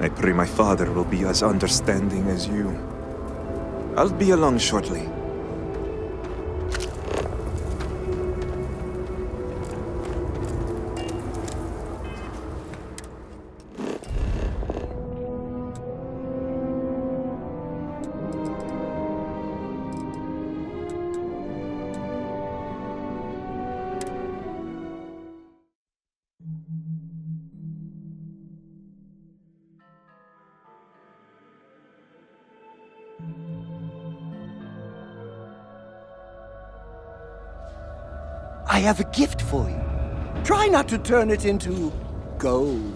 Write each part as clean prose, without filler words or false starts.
I pray my father will be as understanding as you. I'll be along shortly. I have a gift for you. Try not to turn it into gold.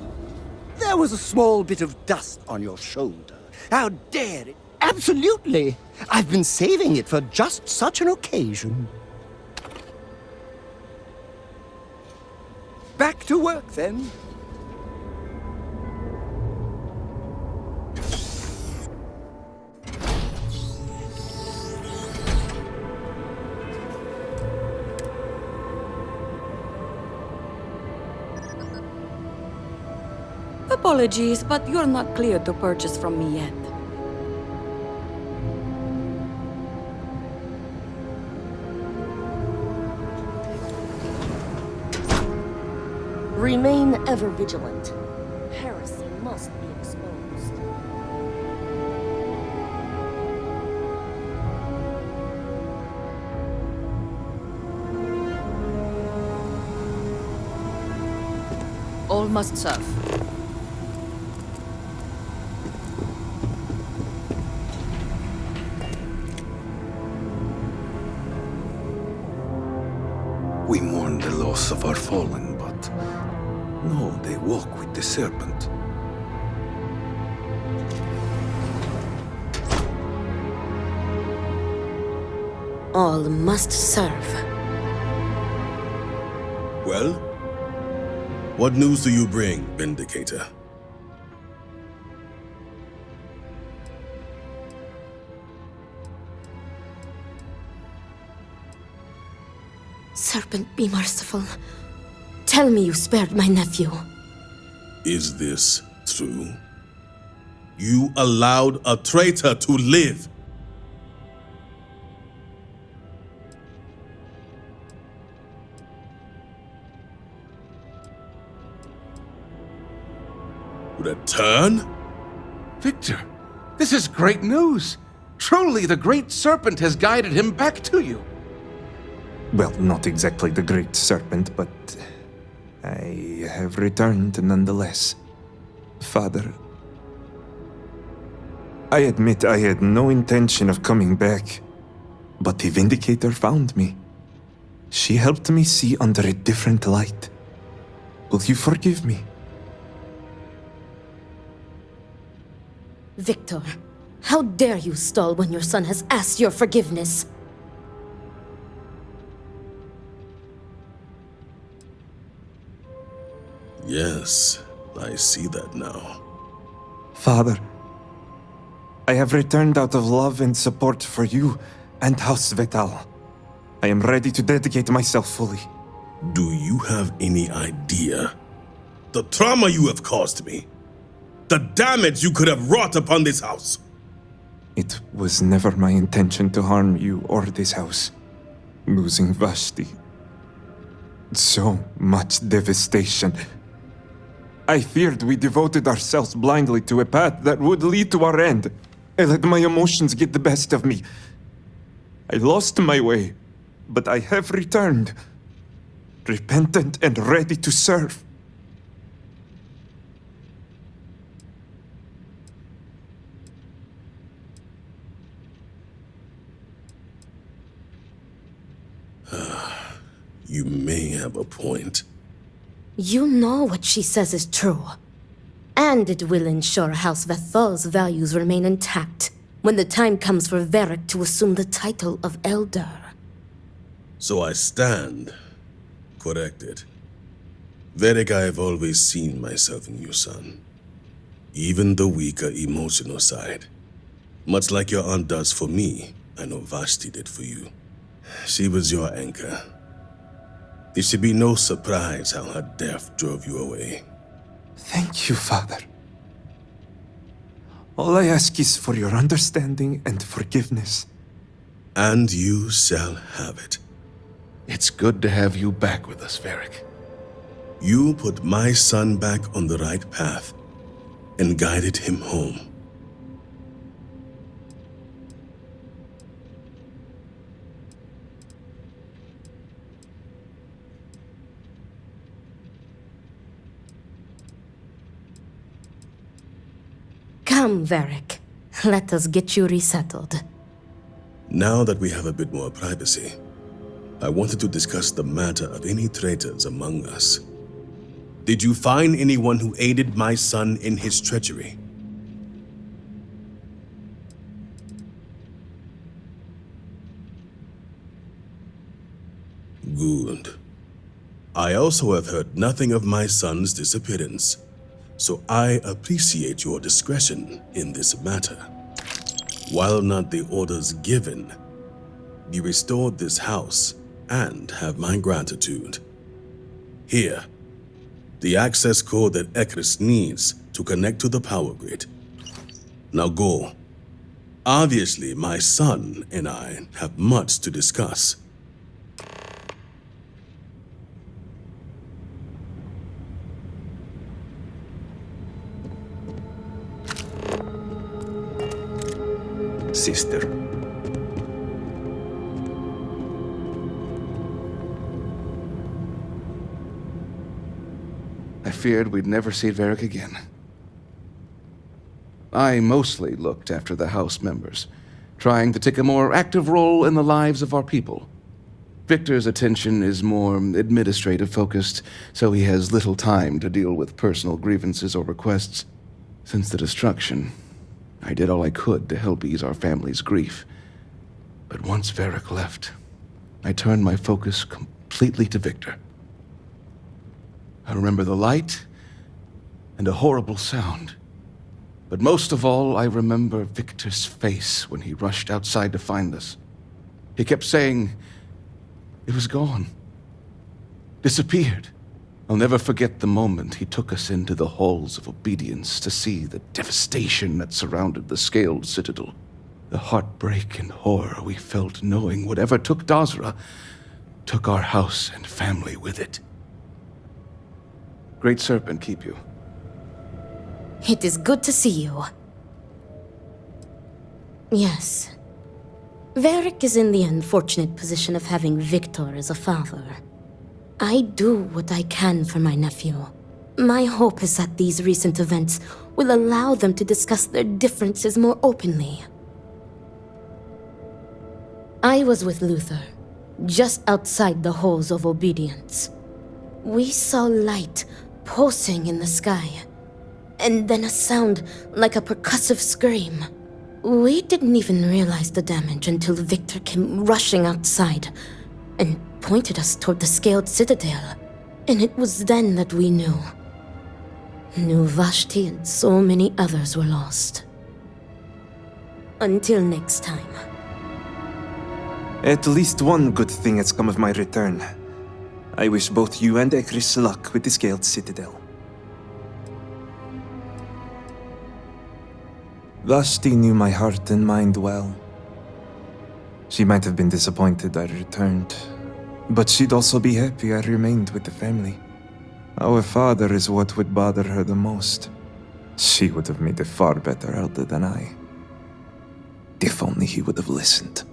There was a small bit of dust on your shoulder. How dare it? Absolutely! I've been saving it for just such an occasion. Back to work, then. Apologies, but you're not cleared to purchase from me yet. Remain ever vigilant. Heresy must be exposed. All must serve. We mourn the loss of our fallen, but no, they walk with the serpent. All must serve. Well? What news do you bring, Vindicator? Serpent, be merciful. Tell me you spared my nephew. Is this true? You allowed a traitor to live. Return? Victor, this is great news. Truly, the Great Serpent has guided him back to you. Well, not exactly the Great Serpent, but I have returned nonetheless. Father, I admit I had no intention of coming back, but the Vindicator found me. She helped me see under a different light. Will you forgive me? Victor, how dare you stall when your son has asked your forgiveness? Yes, I see that now. Father, I have returned out of love and support for you and House Vital. I am ready to dedicate myself fully. Do you have any idea the trauma you have caused me? The damage you could have wrought upon this house? It was never my intention to harm you or this house. Losing Vashti. So much devastation. I feared we devoted ourselves blindly to a path that would lead to our end. I let my emotions get the best of me. I lost my way, but I have returned. Repentant and ready to serve. You may have a point. You know what she says is true. And it will ensure House Vethal's values remain intact when the time comes for Varric to assume the title of Elder. So I stand corrected. Varric, I have always seen myself in you, son. Even the weaker emotional side. Much like your aunt does for me, I know Vashti did for you. She was your anchor. It should be no surprise how her death drove you away. Thank you, Father. All I ask is for your understanding and forgiveness. And you shall have it. It's good to have you back with us, Varric. You put my son back on the right path and guided him home. Come, Varric. Let us get you resettled. Now that we have a bit more privacy, I wanted to discuss the matter of any traitors among us. Did you find anyone who aided my son in his treachery? Good. I also have heard nothing of my son's disappearance, so I appreciate your discretion in this matter. While not the orders given, you restored this house and have my gratitude. Here, the access code that Ekris needs to connect to the power grid. Now go. Obviously, my son and I have much to discuss. Sister. I feared we'd never see Varric again. I mostly looked after the House members, trying to take a more active role in the lives of our people. Victor's attention is more administrative focused, so he has little time to deal with personal grievances or requests. Since the destruction, I did all I could to help ease our family's grief. But once Varric left, I turned my focus completely to Victor. I remember the light and a horrible sound. But most of all, I remember Victor's face when he rushed outside to find us. He kept saying it was gone, disappeared. I'll never forget the moment he took us into the halls of obedience to see the devastation that surrounded the scaled citadel. The heartbreak and horror we felt knowing whatever took Dazra took our house and family with it. Great Serpent keep you. It is good to see you. Yes. Varric is in the unfortunate position of having Victor as a father. I do what I can for my nephew. My hope is that these recent events will allow them to discuss their differences more openly. I was with Luther, just outside the halls of obedience. We saw light pulsing in the sky, and then a sound like a percussive scream. We didn't even realize the damage until Victor came rushing outside and pointed us toward the scaled citadel. And it was then that we knew Vashti and so many others were lost. Until next time. At least one good thing has come of my return. I wish both you and Ekris luck with the scaled citadel. Vashti knew my heart and mind well. She might have been disappointed I returned, but she'd also be happy I remained with the family. Our father is what would bother her the most. She would have made a far better elder than I. If only he would have listened.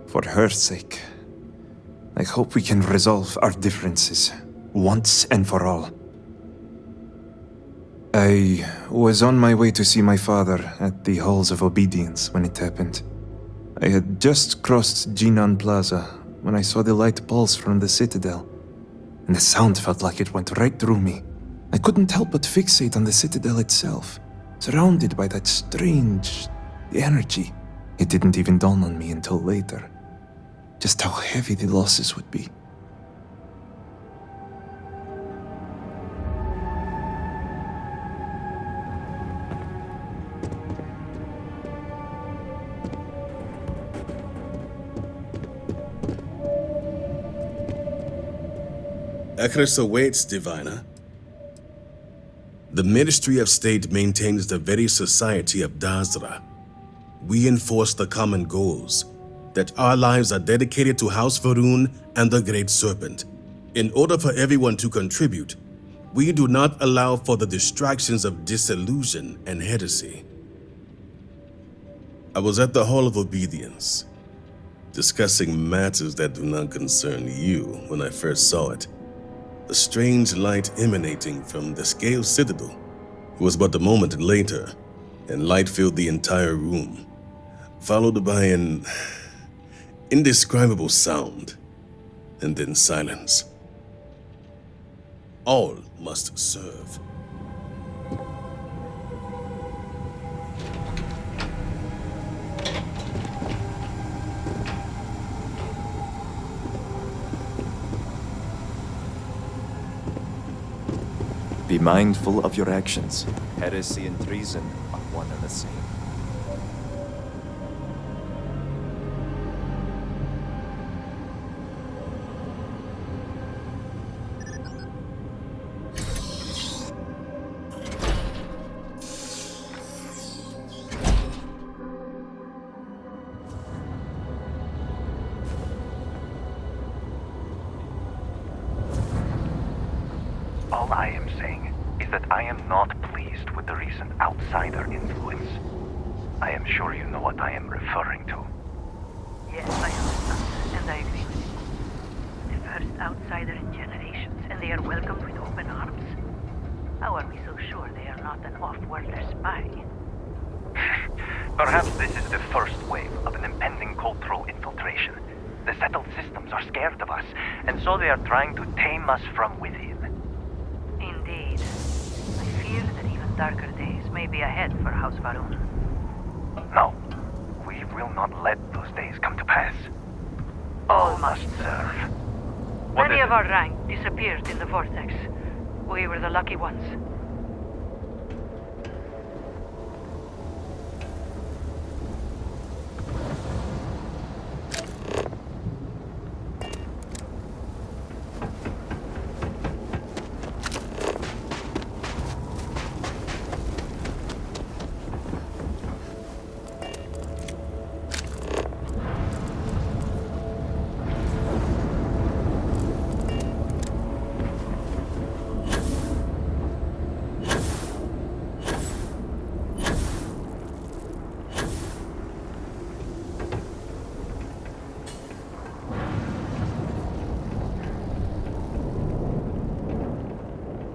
For her sake, I hope we can resolve our differences, once and for all. I was on my way to see my father at the Halls of Obedience when it happened. I had just crossed Jinan Plaza when I saw the light pulse from the citadel, and the sound felt like it went right through me. I couldn't help but fixate on the citadel itself, surrounded by that strange energy. It didn't even dawn on me until later, just how heavy the losses would be. Ekris awaits, Diviner. The Ministry of State maintains the very society of Dazra. We enforce the common goals, that our lives are dedicated to House Varun and the Great Serpent. In order for everyone to contribute, we do not allow for the distractions of disillusion and heresy. I was at the Hall of Obedience, discussing matters that do not concern you when I first saw it. A strange light emanating from the Scale Citadel. It was but a moment later, and light filled the entire room, followed by an indescribable sound, and then silence. All must serve. Be mindful of your actions. Heresy and treason are one and the same. All I am saying is that I am not pleased with the recent outsider influence. I am sure you know what I am referring to. Yes, I understand, and I agree with you. The first outsider in generations, and they are welcomed with open arms. How are we so sure they are not an off-worlder spy? Perhaps this is the first wave of an impending cultural infiltration. The settled systems are scared of us, and so they are trying to tame us from within. Indeed. I fear that even darker days may be ahead for House Varun. No, we will not let those days come to pass. All must serve. What Many is of it? our rank disappeared in the vortex. We were the lucky ones.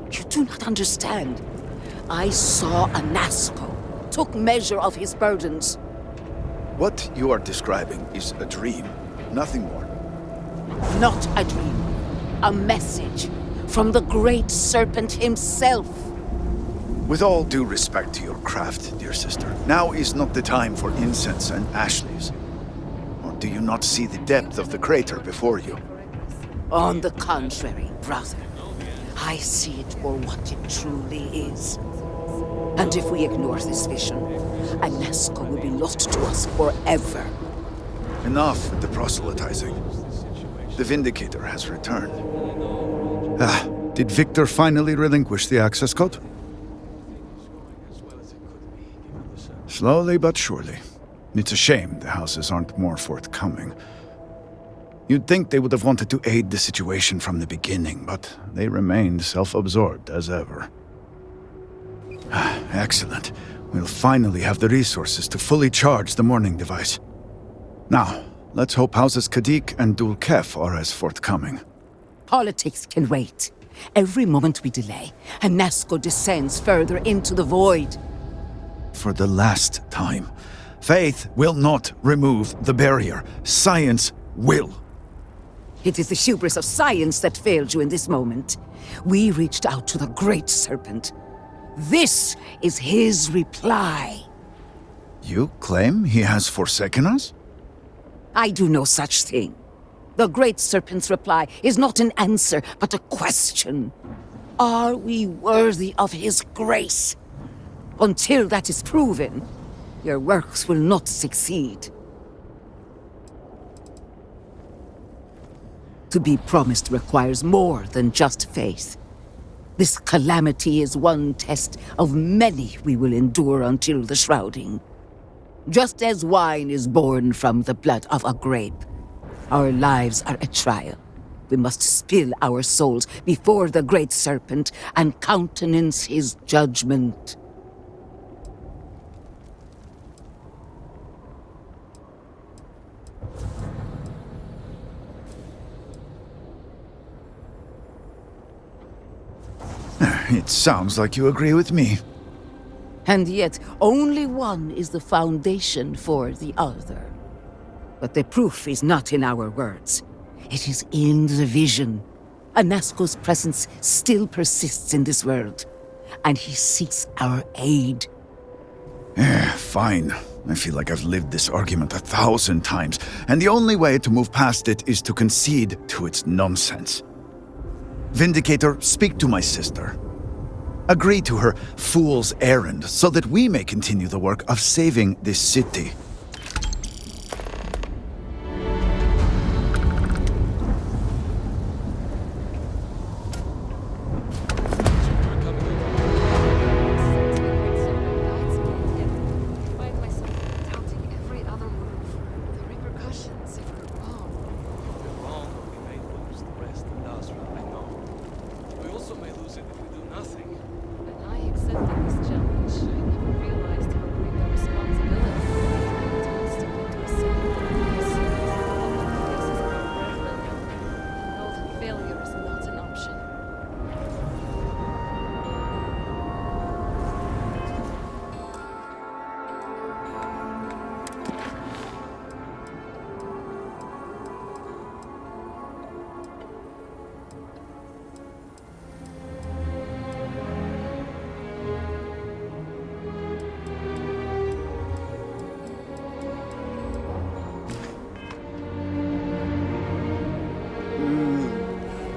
You do not understand. I saw a Nasco, took measure of his burdens. What you are describing is a dream, nothing more. Not a dream, a message from the Great Serpent himself. With all due respect to your craft, dear sister, now is not the time for incense and ash leaves. Or do you not see the depth of the crater before you? On the contrary, brother, I see it for what it truly is. And if we ignore this vision, a Nasco will be lost to us forever. Enough with the proselytizing. The Vindicator has returned. Did Victor finally relinquish the access code? Slowly but surely. It's a shame the houses aren't more forthcoming. You'd think they would have wanted to aid the situation from the beginning, but they remained self-absorbed as ever. Excellent. We'll finally have the resources to fully charge the morning device. Now, let's hope Houses Kadik and Dul Kef are as forthcoming. Politics can wait. Every moment we delay, a Nasco descends further into the void. For the last time, faith will not remove the barrier. Science will. It is the hubris of science that failed you in this moment. We reached out to the Great Serpent. This is his reply. You claim he has forsaken us? I do no such thing. The Great Serpent's reply is not an answer, but a question. Are we worthy of his grace? Until that is proven, your works will not succeed. To be promised requires more than just faith. This calamity is one test of many we will endure until the shrouding. Just as wine is born from the blood of a grape, our lives are a trial. We must spill our souls before the great serpent and countenance his judgment. It sounds like you agree with me. And yet, only one is the foundation for the other. But the proof is not in our words. It is in the vision. Anasco's presence still persists in this world, and he seeks our aid. Fine. I feel like I've lived this argument 1,000 times, and the only way to move past it is to concede to its nonsense. Vindicator, speak to my sister. Agree to her fool's errand so that we may continue the work of saving this city.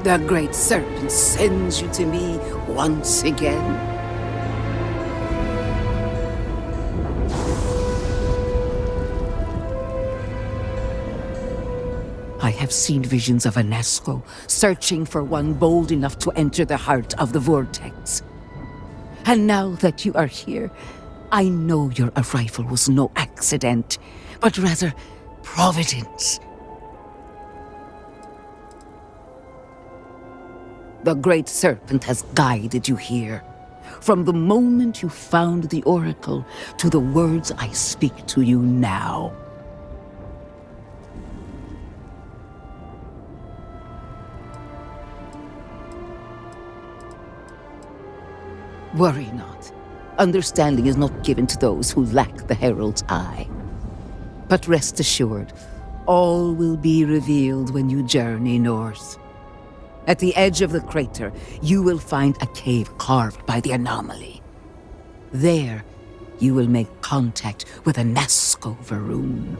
The great serpent sends you to me once again. I have seen visions of Anasco searching for one bold enough to enter the heart of the vortex. And now that you are here, I know your arrival was no accident, but rather providence. The great serpent has guided you here. From the moment you found the oracle to the words I speak to you now. Worry not. Understanding is not given to those who lack the herald's eye. But rest assured, all will be revealed when you journey north. At the edge of the crater, you will find a cave carved by the anomaly. There, you will make contact with Anasco Varun.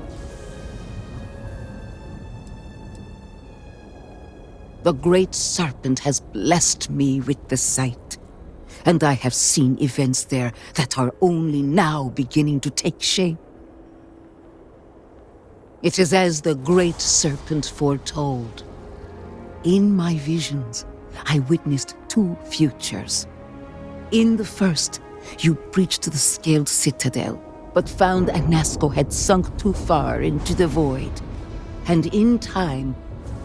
The great serpent has blessed me with the sight, and I have seen events there that are only now beginning to take shape. It is as the great serpent foretold. In my visions, I witnessed two futures. In the first, you breached the scaled citadel, but found Anasco had sunk too far into the void. And in time,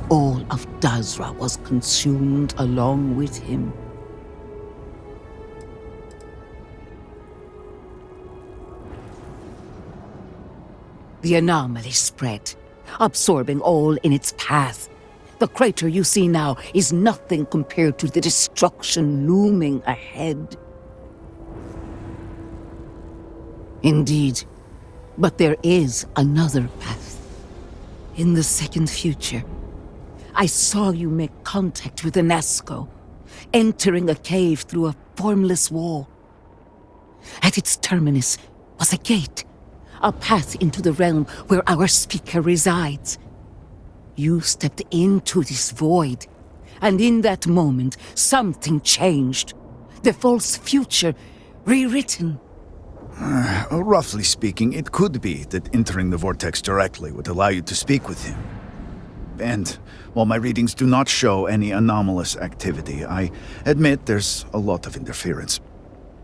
all of Dazra was consumed along with him. The anomaly spread, absorbing all in its path. The crater you see now is nothing compared to the destruction looming ahead. Indeed, but there is another path. In the second future, I saw you make contact with Anasco, entering a cave through a formless wall. At its terminus was a gate, a path into the realm where our speaker resides. You stepped into this void, and in that moment, something changed. The false future, rewritten. Roughly speaking, it could be that entering the vortex directly would allow you to speak with him. And while my readings do not show any anomalous activity, I admit there's a lot of interference.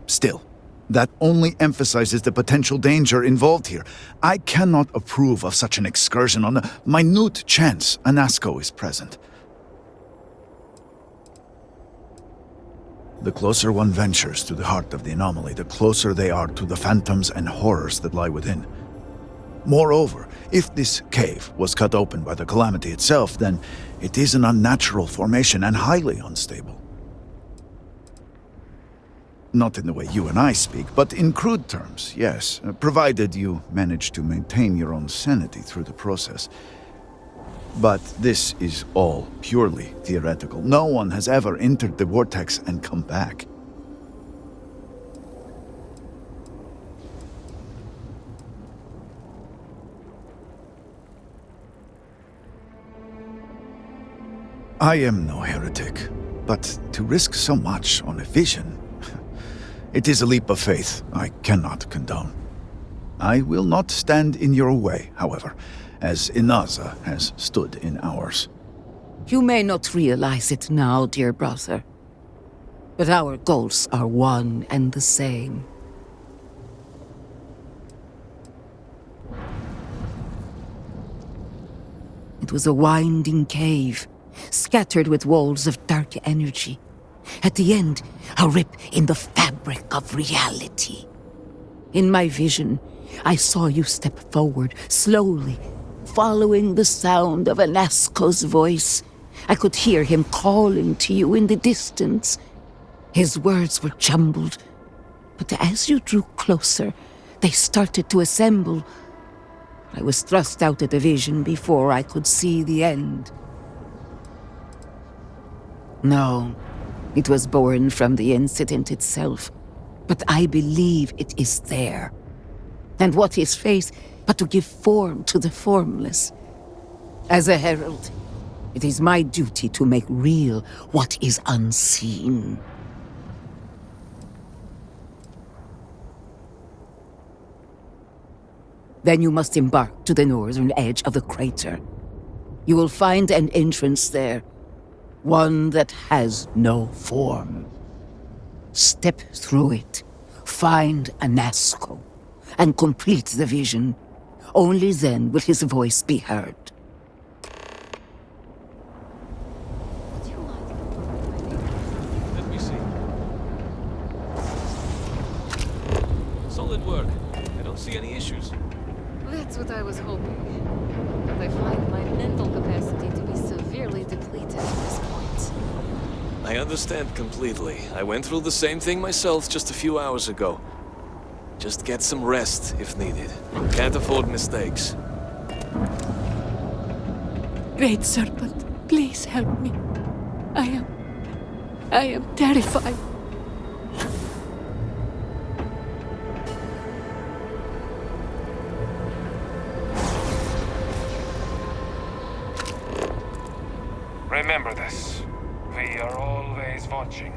Still, that only emphasizes the potential danger involved here. I cannot approve of such an excursion on the minute chance Anasco is present. The closer one ventures to the heart of the anomaly, the closer they are to the phantoms and horrors that lie within. Moreover, if this cave was cut open by the calamity itself, then it is an unnatural formation and highly unstable. Not in the way you and I speak, but in crude terms, yes, provided you manage to maintain your own sanity through the process. But this is all purely theoretical. No one has ever entered the vortex and come back. I am no heretic, but to risk so much on a vision, it is a leap of faith I cannot condone. I will not stand in your way, however, as Inaza has stood in ours. You may not realize it now, dear brother, but our goals are one and the same. It was a winding cave, scattered with walls of dark energy. At the end, a rip in the fabric of reality. In my vision, I saw you step forward, slowly, following the sound of Anasco's voice. I could hear him calling to you in the distance. His words were jumbled, but as you drew closer, they started to assemble. I was thrust out of the vision before I could see the end. No, it was born from the incident itself, but I believe it is there. And what is faith but to give form to the formless? As a herald, it is my duty to make real what is unseen. Then you must embark to the northern edge of the crater. You will find an entrance there, one that has no form. Step through it, find Anasco, and complete the vision. Only then will his voice be heard. Let me see. Solid work. I don't see any issues. That's what I was hoping. But I find my mental capacity to be severely depleted at this point. I understand completely. I went through the same thing myself just a few hours ago. Just get some rest if needed. Can't afford mistakes. Great Serpent, please help me. I am terrified. Remember this. We are always watching.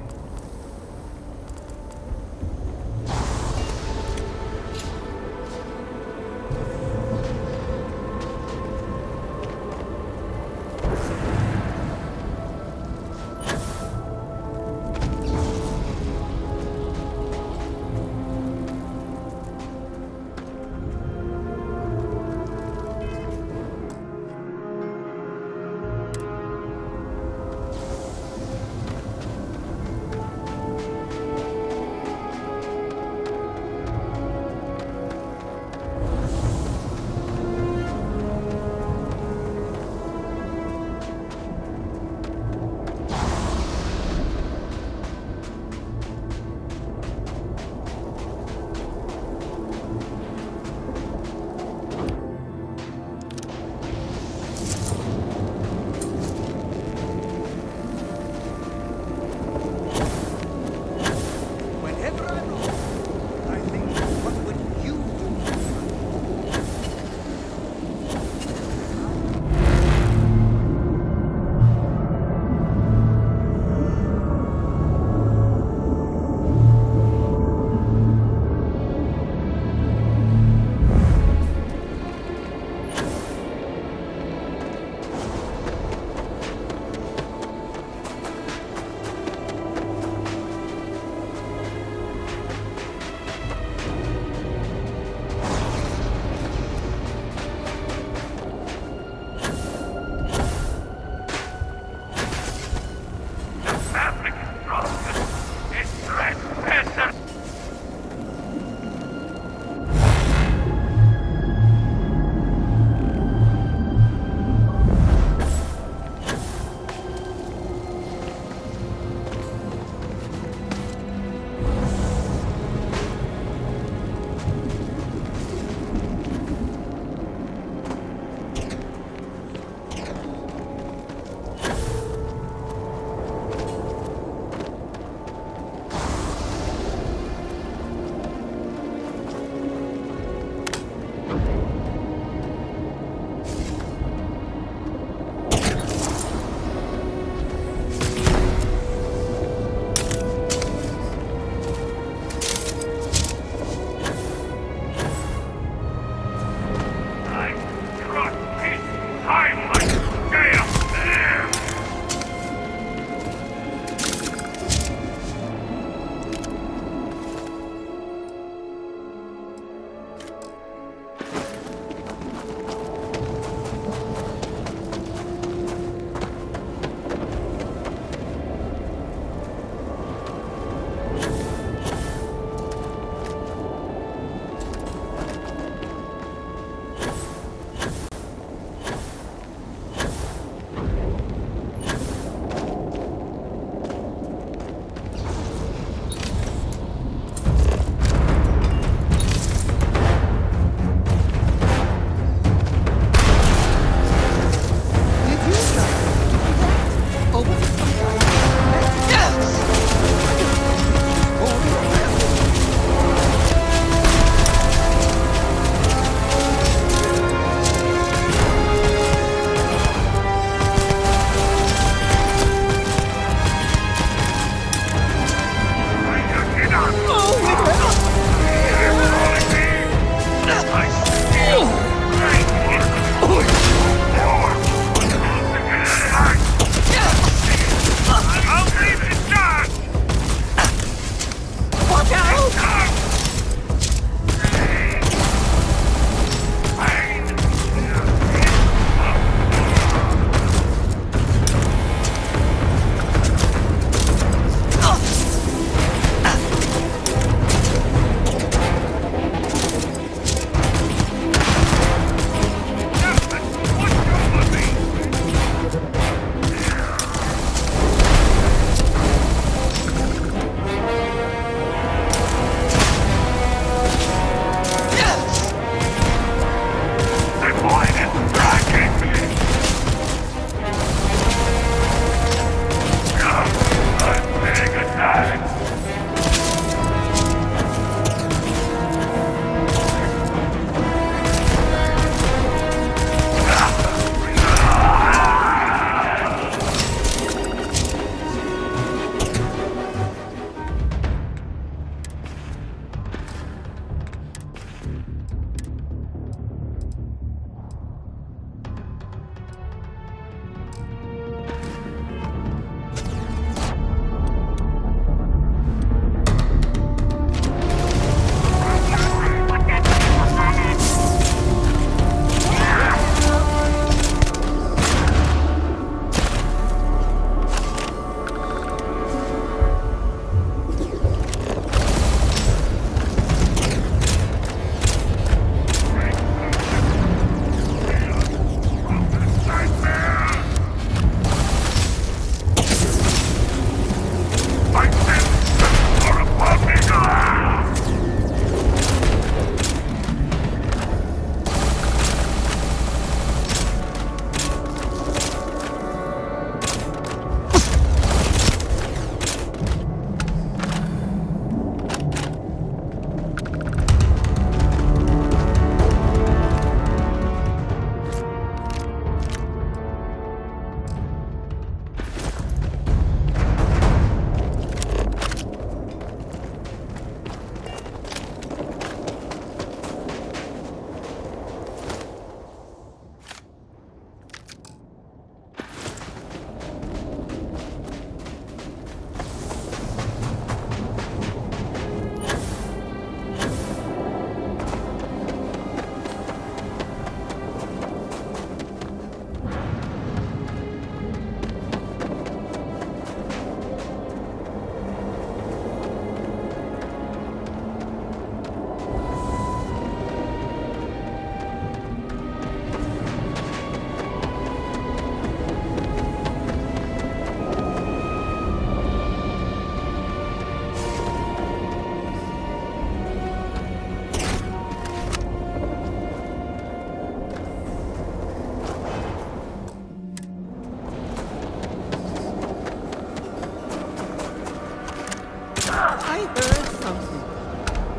I heard something.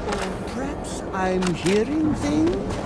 Or perhaps I'm hearing things?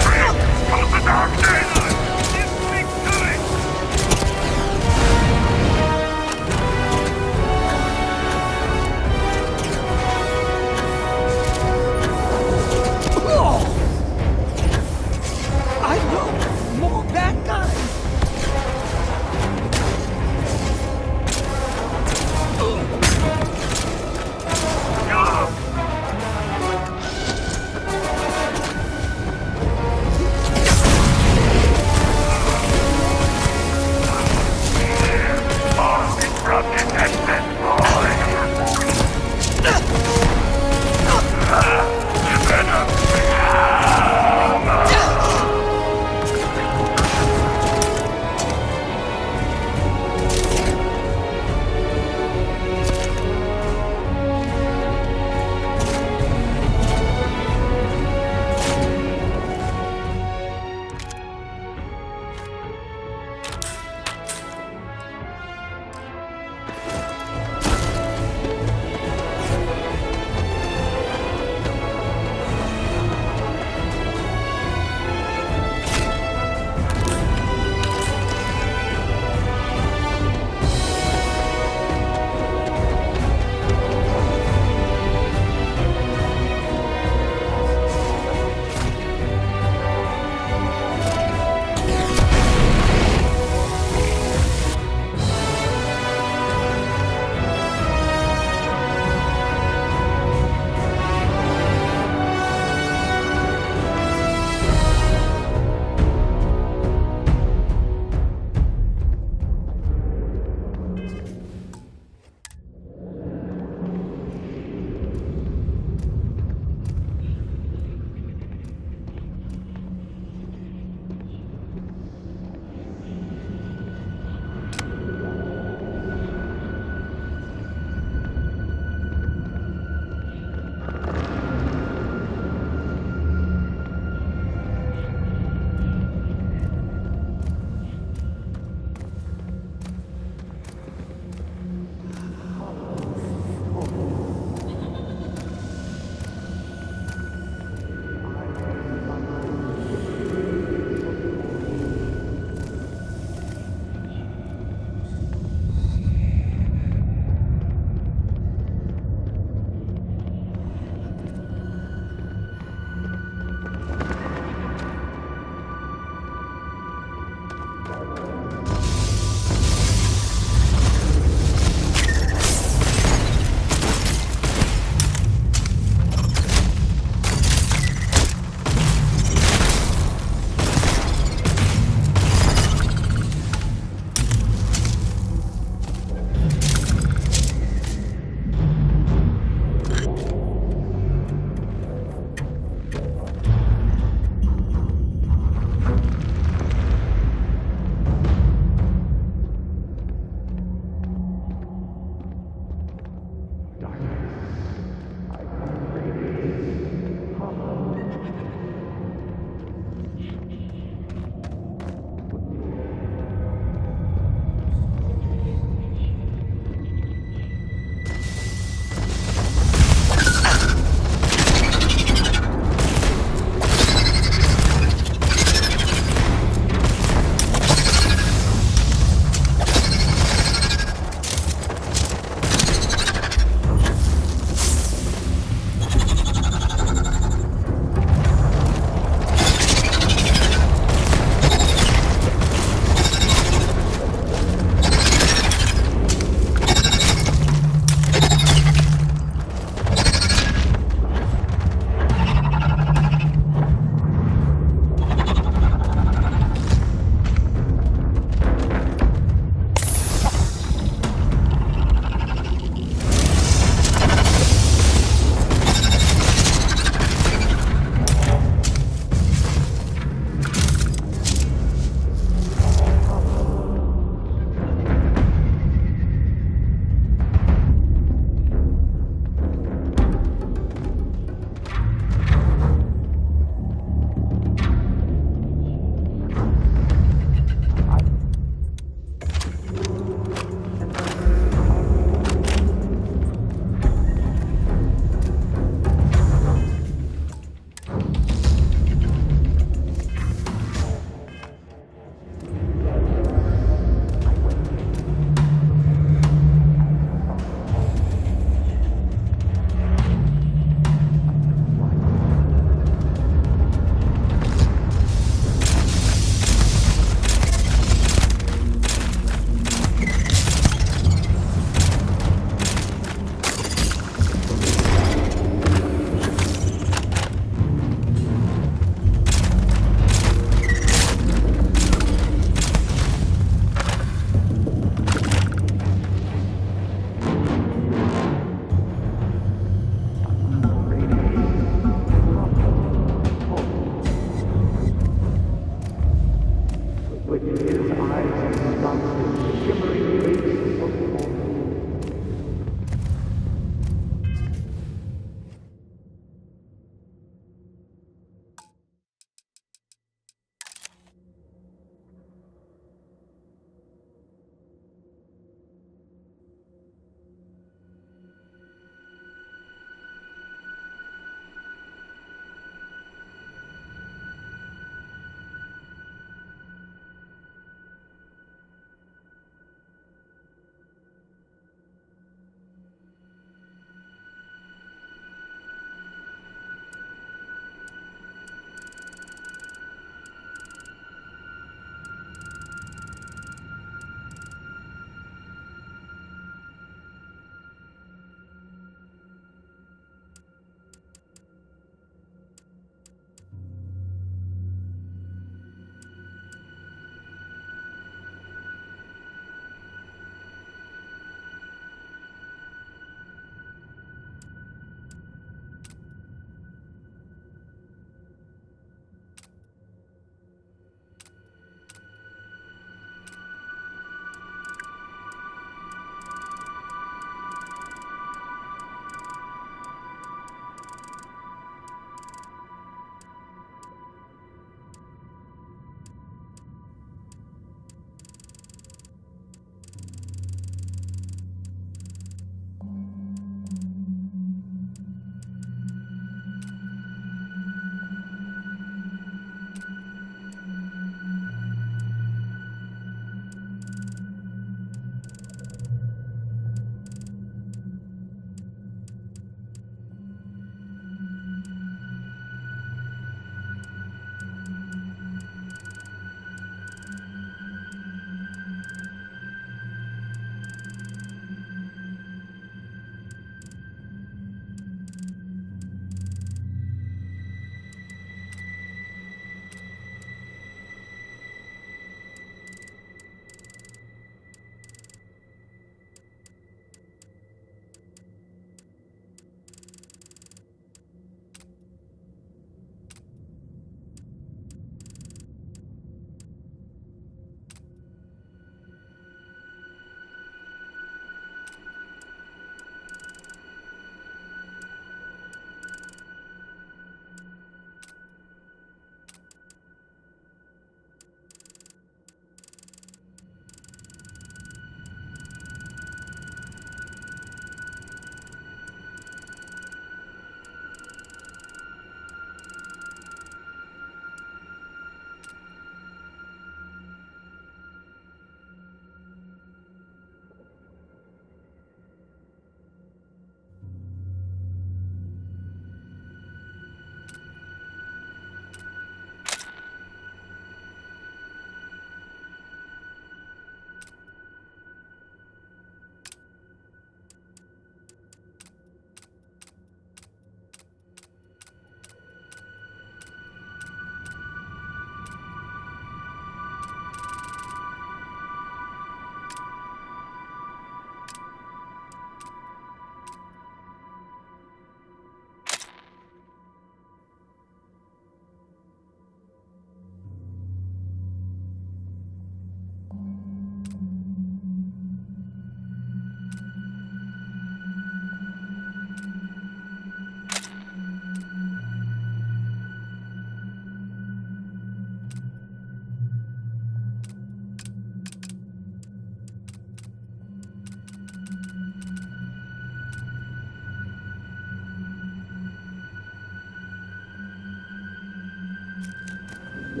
I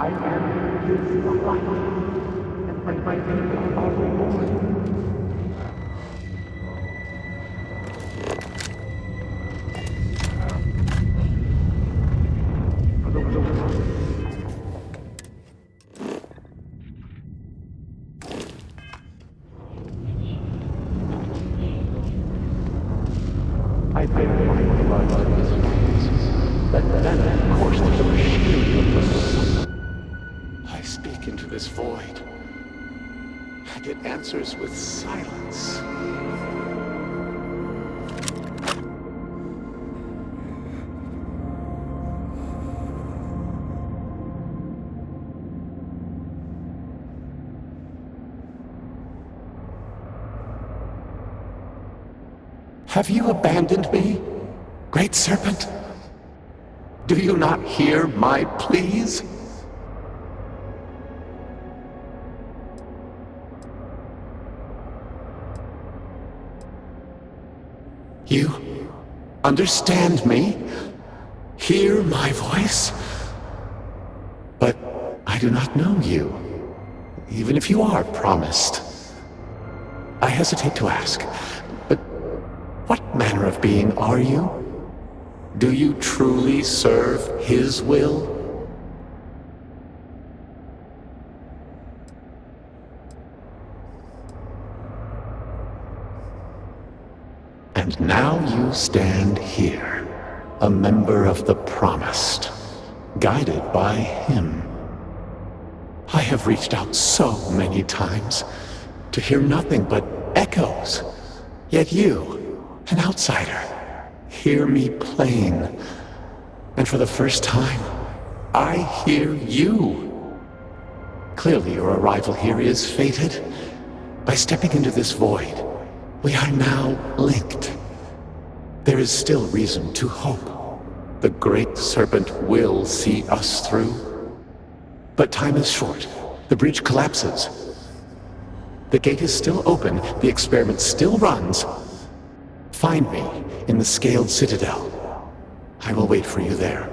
am his light, and my people are reborn. I beg my blood to his veins, that then coursed the machinery of the sun. I speak into this void, and it answers with silence. Have you abandoned me, Great Serpent? Do you not hear my pleas? You understand me? Hear my voice? But I do not know you, even if you are promised. I hesitate to ask, but what manner of being are you? Do you truly serve his will? And now you stand here, a member of the Promised, guided by him. I have reached out so many times to hear nothing but echoes, yet you, an outsider, hear me plain. And for the first time, I hear you. Clearly your arrival here is fated. By stepping into this void, we are now linked. There is still reason to hope. The Great Serpent will see us through. But time is short. The bridge collapses. The gate is still open. The experiment still runs. Find me in the Scaled Citadel. I will wait for you there.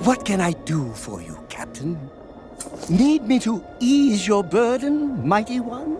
What can I do for you, Captain? Need me to ease your burden, mighty one?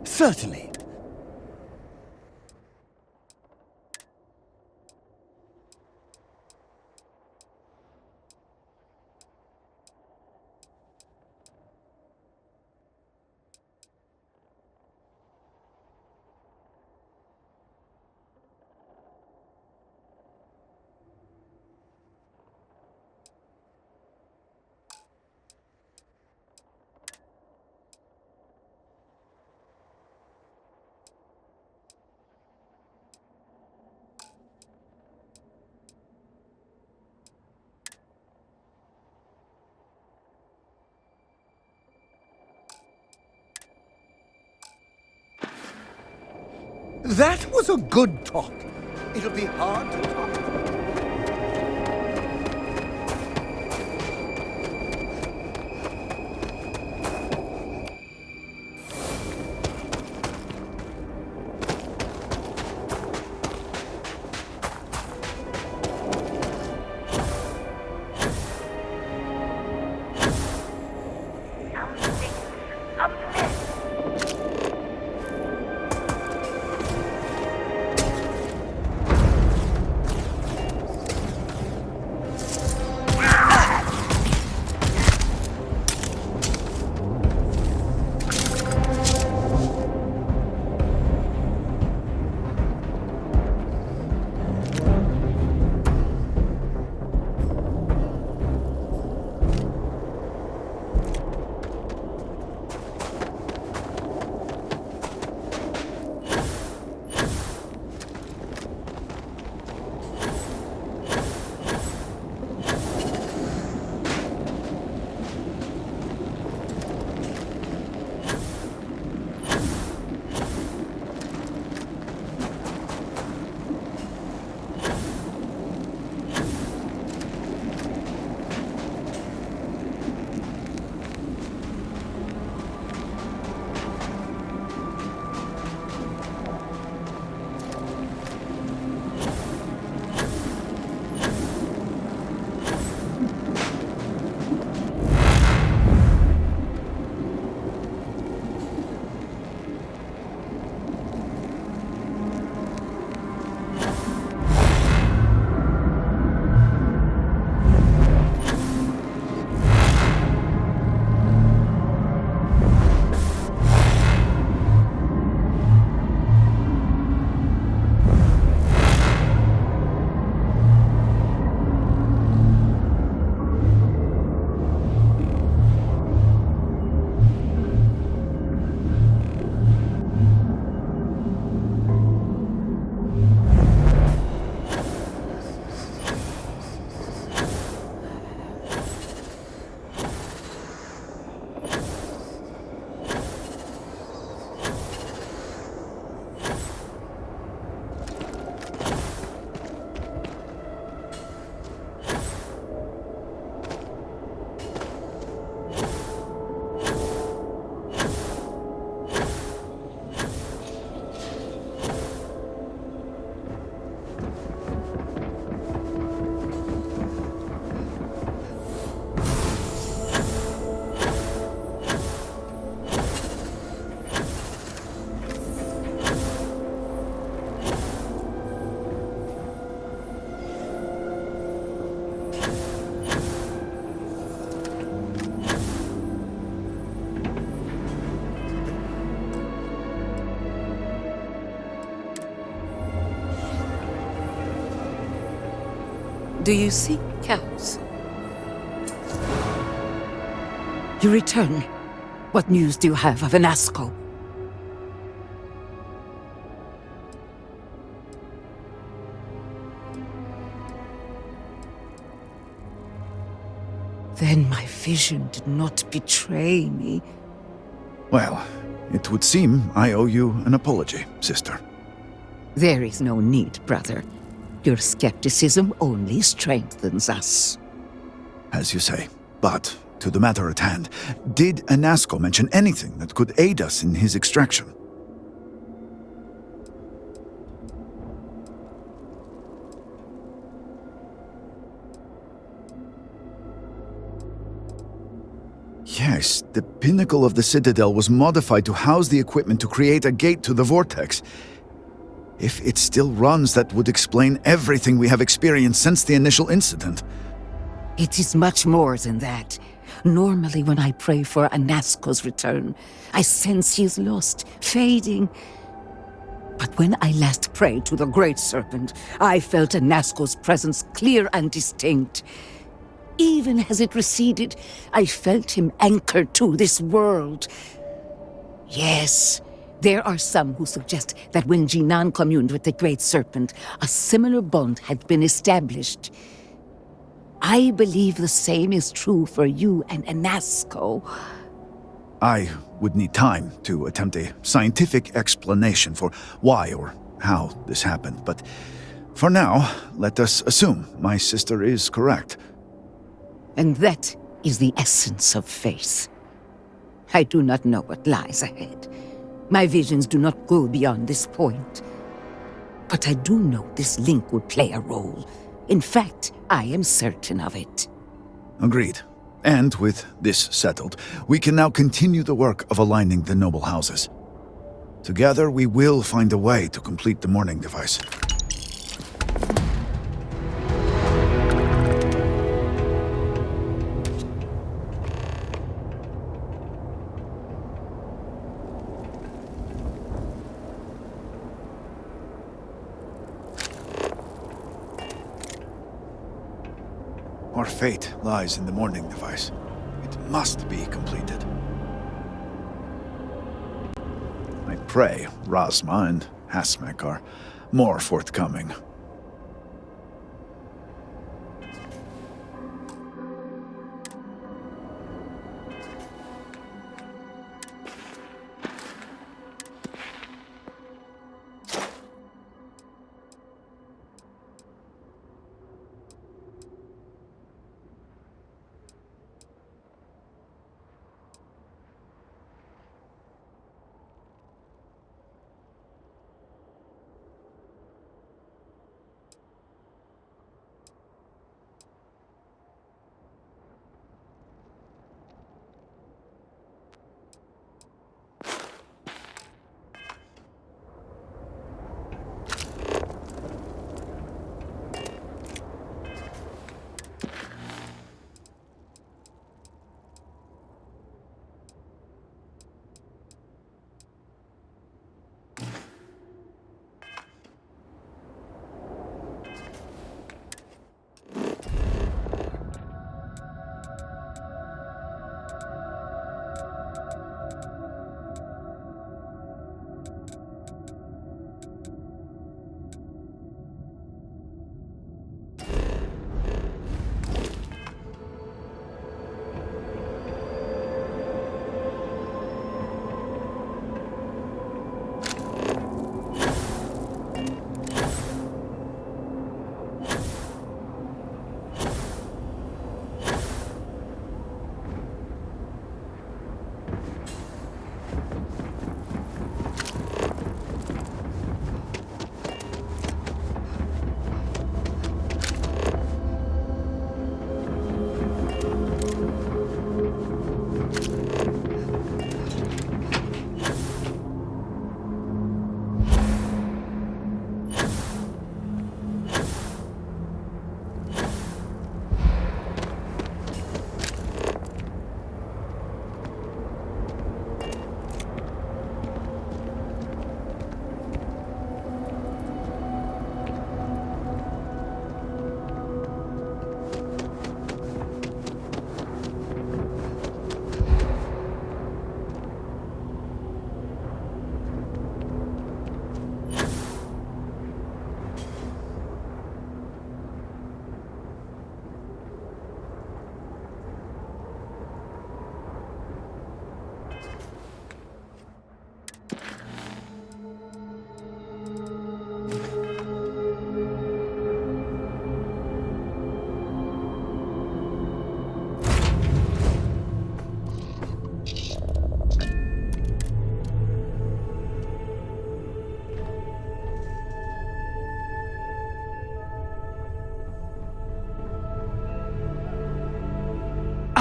Certainly. That was a good talk. It'll be hard to top. Do you seek cows? You return. What news do you have of Anasco? Then my vision did not betray me. Well, it would seem I owe you an apology, sister. There is no need, brother. Your skepticism only strengthens us. As you say. But, to the matter at hand, did Anasco mention anything that could aid us in his extraction? Yes, the pinnacle of the Citadel was modified to house the equipment to create a gate to the Vortex. If it still runs, that would explain everything we have experienced since the initial incident. It is much more than that. Normally when I pray for Anasco's return, I sense he is lost, fading. But when I last prayed to the Great Serpent, I felt Anasco's presence clear and distinct. Even as it receded, I felt him anchored to this world. Yes, there are some who suggest that when Jinan communed with the Great Serpent, a similar bond had been established. I believe the same is true for you and Anasco. I would need time to attempt a scientific explanation for why or how this happened, but for now, let us assume my sister is correct. And that is the essence of faith. I do not know what lies ahead. My visions do not go beyond this point. But I do know this link would play a role. In fact, I am certain of it. Agreed. And with this settled, we can now continue the work of aligning the noble houses. Together, we will find a way to complete the mourning device. Our fate lies in the mourning device. It must be completed. I pray Rasma and Hasmek are more forthcoming.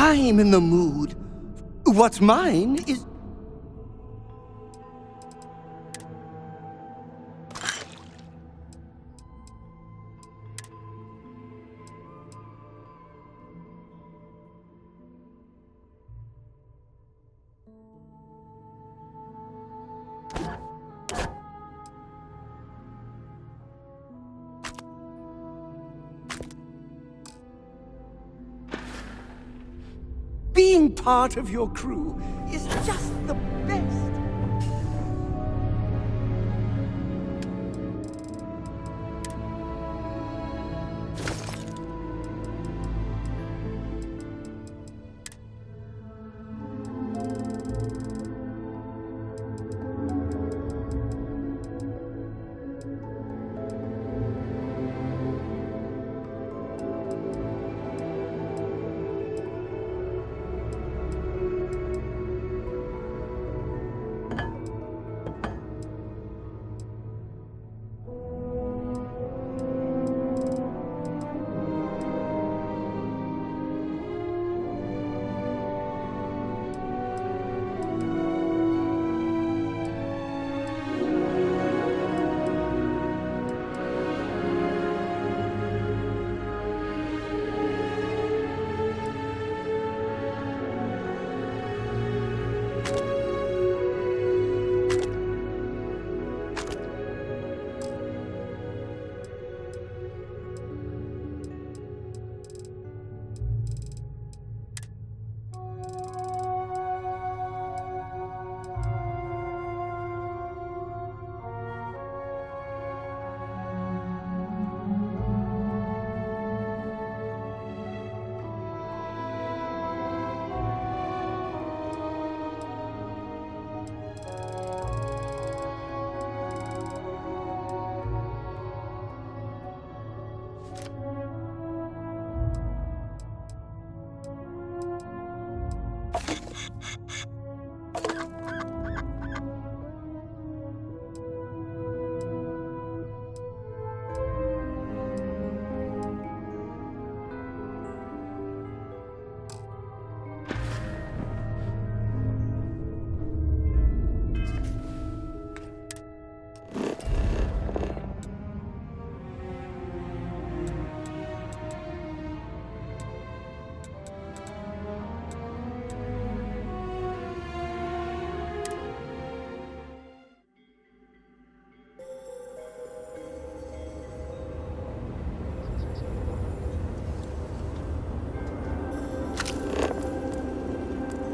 I'm in the mood. What's mine is... Being part of your crew is just the best.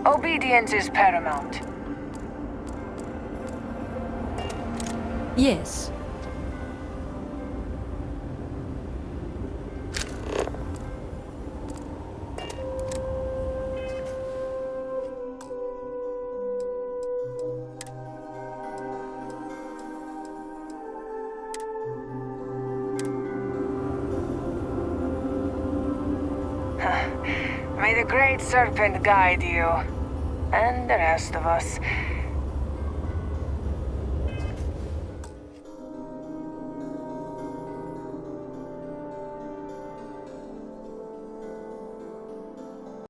Obedience is paramount. Yes. May the Great Serpent guide you. And the rest of us.